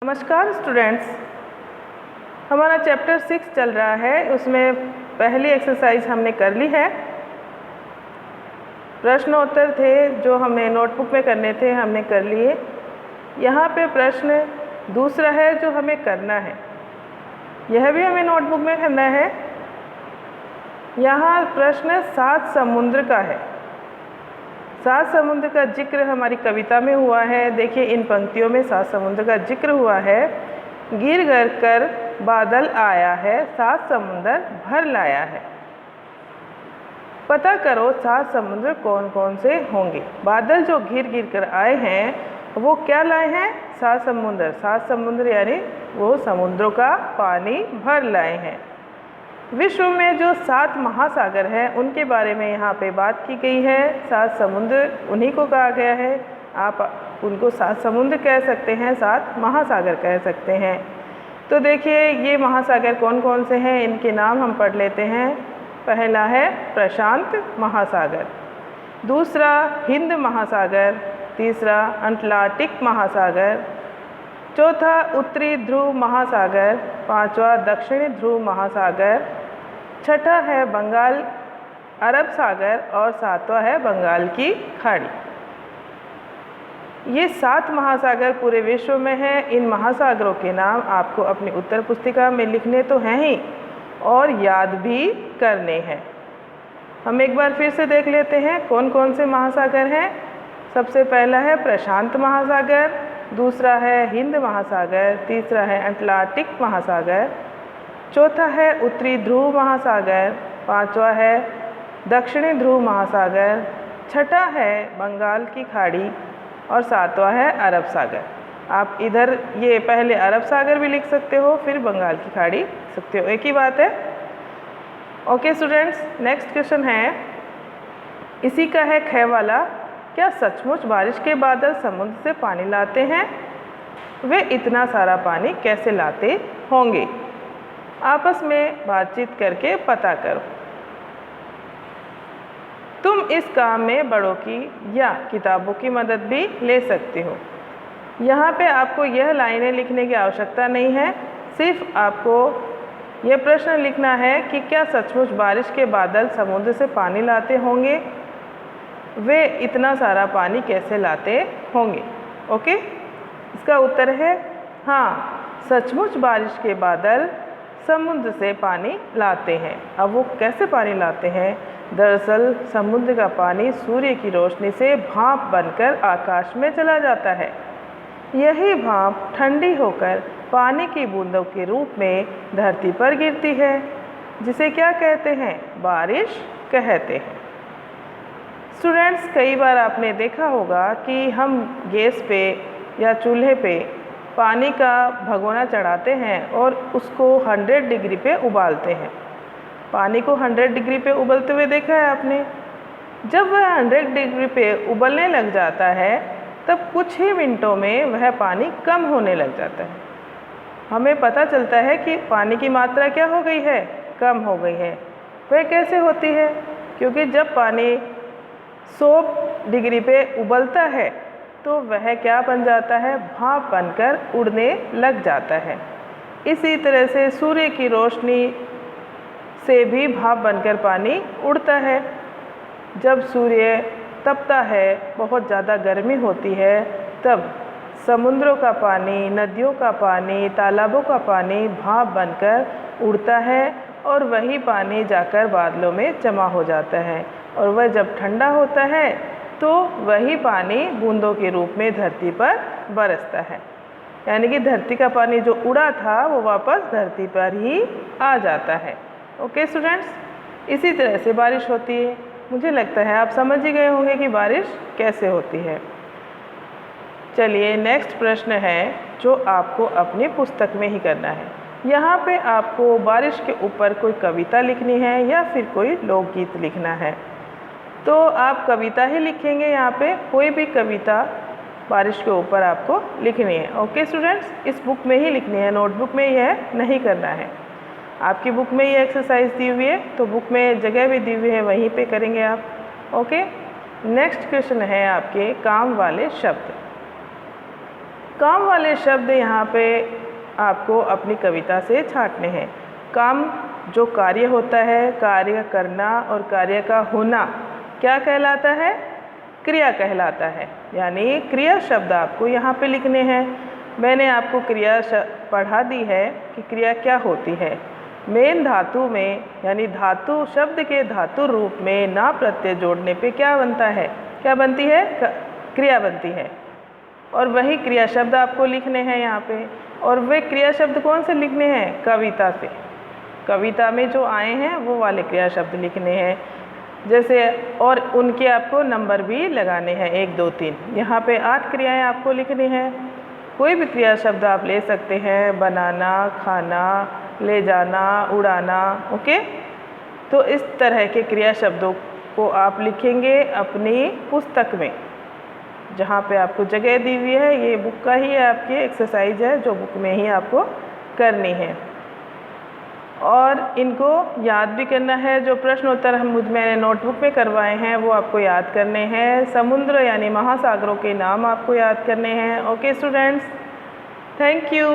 नमस्कार स्टूडेंट्स, हमारा चैप्टर 6 चल रहा है। उसमें पहली एक्सरसाइज हमने कर ली है। प्रश्न उत्तर थे जो हमें नोटबुक में करने थे, हमने कर लिए। यहाँ पे प्रश्न दूसरा है जो हमें करना है, यह भी हमें नोटबुक में करना है। यहाँ प्रश्न 7 समुद्र का है। 7 समुद्र का जिक्र हमारी कविता में हुआ है। देखिए इन पंक्तियों में 7 समुद्र का जिक्र हुआ है। गिर गिर कर बादल आया है, 7 समुद्र भर लाया है। पता करो 7 समुद्र कौन कौन से होंगे। बादल जो गिर गिर कर आए हैं वो क्या लाए हैं? 7 समुद्र। 7 समुद्र यानी वो समुद्रों का पानी भर लाए हैं। विश्व में जो 7 महासागर हैं उनके बारे में यहाँ पे बात की गई है। 7 समुद्र उन्हीं को कहा गया है। आप उनको 7 समुद्र कह सकते हैं, 7 महासागर कह सकते हैं। तो देखिए ये महासागर कौन कौन से हैं, इनके नाम हम पढ़ लेते हैं। पहला है प्रशांत महासागर, दूसरा हिंद महासागर, तीसरा अटलांटिक महासागर, चौथा उत्तरी ध्रुव महासागर, पांचवा दक्षिणी ध्रुव महासागर, छठा है बंगाल अरब सागर और सातवां है बंगाल की खाड़ी। ये 7 महासागर पूरे विश्व में हैं। इन महासागरों के नाम आपको अपनी उत्तर पुस्तिका में लिखने तो हैं ही और याद भी करने हैं। हम एक बार फिर से देख लेते हैं कौन कौन से महासागर हैं। सबसे पहला है प्रशांत महासागर, दूसरा है हिंद महासागर, तीसरा है अटलांटिक महासागर, चौथा है उत्तरी ध्रुव महासागर, पांचवा है दक्षिणी ध्रुव महासागर, छठा है बंगाल की खाड़ी और सातवां है अरब सागर। आप इधर ये पहले अरब सागर भी लिख सकते हो, फिर बंगाल की खाड़ी लिख सकते हो, एक ही बात है। ओके स्टूडेंट्स, नेक्स्ट क्वेश्चन है, इसी का है ख वाला। क्या सचमुच बारिश के बादल समुद्र से पानी लाते हैं? वे इतना सारा पानी कैसे लाते होंगे? आपस में बातचीत करके पता करो। तुम इस काम में बड़ों की या किताबों की मदद भी ले सकते हो। यहाँ पे आपको यह लाइनें लिखने की आवश्यकता नहीं है, सिर्फ आपको यह प्रश्न लिखना है कि क्या सचमुच बारिश के बादल समुद्र से पानी लाते होंगे? वे इतना सारा पानी कैसे लाते होंगे? ओके, इसका उत्तर है हाँ, सचमुच बारिश के बादल समुद्र से पानी लाते हैं। अब वो कैसे पानी लाते हैं? दरअसल समुद्र का पानी सूर्य की रोशनी से भाप बनकर आकाश में चला जाता है। यही भाप ठंडी होकर पानी की बूंदों के रूप में धरती पर गिरती है, जिसे क्या कहते हैं? बारिश कहते हैं। स्टूडेंट्स, कई बार आपने देखा होगा कि हम गैस पे या चूल्हे पे पानी का भगोना चढ़ाते हैं और उसको 100 डिग्री पे उबालते हैं। पानी को 100 डिग्री पे उबलते हुए देखा है आपने? जब वह 100 डिग्री पे उबलने लग जाता है तब कुछ ही मिनटों में वह पानी कम होने लग जाता है। हमें पता चलता है कि पानी की मात्रा क्या हो गई है? कम हो गई है। वह कैसे होती है? क्योंकि जब पानी 100 डिग्री पे उबलता है तो वह क्या बन जाता है? भाप बनकर उड़ने लग जाता है। इसी तरह से सूर्य की रोशनी से भी भाप बनकर पानी उड़ता है। जब सूर्य तपता है, बहुत ज़्यादा गर्मी होती है, तब समुद्रों का पानी, नदियों का पानी, तालाबों का पानी भाप बनकर उड़ता है और वही पानी जाकर बादलों में जमा हो जाता है और वह जब ठंडा होता है तो वही पानी बूंदों के रूप में धरती पर बरसता है। यानी कि धरती का पानी जो उड़ा था वो वापस धरती पर ही आ जाता है। ओके स्टूडेंट्स, इसी तरह से बारिश होती है। मुझे लगता है आप समझ ही गए होंगे कि बारिश कैसे होती है। चलिए नेक्स्ट प्रश्न है जो आपको अपनी पुस्तक में ही करना है। यहाँ पे आपको बारिश के ऊपर कोई कविता लिखनी है या फिर कोई लोकगीत लिखना है। तो आप कविता ही लिखेंगे। यहाँ पे कोई भी कविता बारिश के ऊपर आपको लिखनी है। ओके स्टूडेंट्स, इस बुक में ही लिखनी है, नोटबुक में यह नहीं करना है। आपकी बुक में ये एक्सरसाइज दी हुई है तो बुक में जगह भी दी हुई है, वहीं पे करेंगे आप। ओके, नेक्स्ट क्वेश्चन है आपके काम वाले शब्द। काम वाले शब्द यहाँ पे आपको अपनी कविता से छांटने हैं। काम जो कार्य होता है, कार्य करना और कार्य का होना क्या कहलाता है? क्रिया कहलाता है। यानी क्रिया शब्द आपको यहाँ पे लिखने हैं। मैंने आपको क्रिया पढ़ा दी है कि क्रिया क्या होती है। मेन धातु में यानी धातु शब्द के धातु रूप में ना प्रत्यय जोड़ने पे क्या बनता है? क्या बनती है? क्रिया बनती है। और वही क्रिया शब्द आपको लिखने हैं यहाँ पे। और वे क्रिया शब्द कौन से लिखने हैं? कविता से। कविता में जो आए हैं वो वाले क्रिया शब्द लिखने हैं। जैसे और उनके आपको नंबर भी लगाने हैं 1 2 3। यहाँ पे 8 क्रियाएं आपको लिखनी हैं। कोई भी क्रिया शब्द आप ले सकते हैं, बनाना, खाना, ले जाना, उड़ाना। ओके, तो इस तरह के क्रिया शब्दों को आप लिखेंगे अपनी पुस्तक में, जहाँ पे आपको जगह दी हुई है। ये बुक का ही आपकी एक्सरसाइज है जो बुक में ही आपको करनी है। और इनको याद भी करना है। जो प्रश्न उत्तर मैंने नोटबुक में करवाए हैं वो आपको याद करने हैं। समुद्र यानी महासागरों के नाम आपको याद करने हैं। Okay students, thank you.